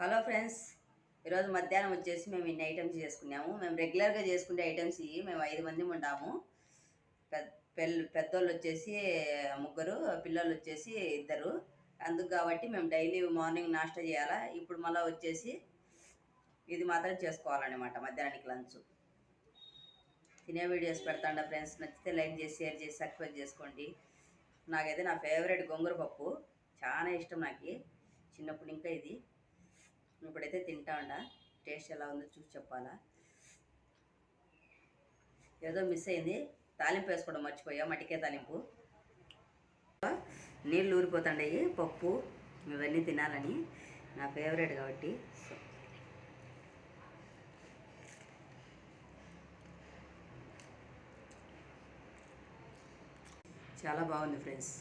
Hello friends, ఈరోజు మధ్యాహ్నం వచ్చేసి మేము ఇన్ని ఐటమ్స్ చేసుకున్నాము. మేము రెగ్యులర్గా చేసుకునే ఐటమ్స్ ఇవి. మేము 5 మంది ఉంటాము. పెద్దోళ్ళు వచ్చేసి 3, పిల్లలు వచ్చేసి 2. అందుకు కాబట్టి మేము డైలీ మార్నింగ్ నాష్టా చేయాలా. ఇప్పుడు మళ్ళీ వచ్చేసి ఇది మాత్రం చేసుకోవాలన్నమాట మధ్యాహ్నానికి లంచ్. తినే వీడియోస్ పెడతాండా ఫ్రెండ్స్. నచ్చితే లైక్ చేసి, షేర్ చేసి, సబ్స్క్రైబ్ చేసుకోండి. నాకైతే నా ఫేవరెట్ గోంగూర పప్పు చాలా ఇష్టం. నాకు చిన్నప్పుడు ఇంకా ఇది. ఇప్పుడైతే తింటా ఉండా. టేస్ట్ ఎలా ఉందో చూసి చెప్పాలా. ఏదో మిస్ అయింది, తాలింపు వేసుకోవడం మర్చిపోయా. మటికే తాలింపు. నీళ్ళు ఊరిపోతాండాయి. పప్పు ఇవన్నీ తినాలని నా ఫేవరెట్ కాబట్టి చాలా బాగుంది ఫ్రెండ్స్.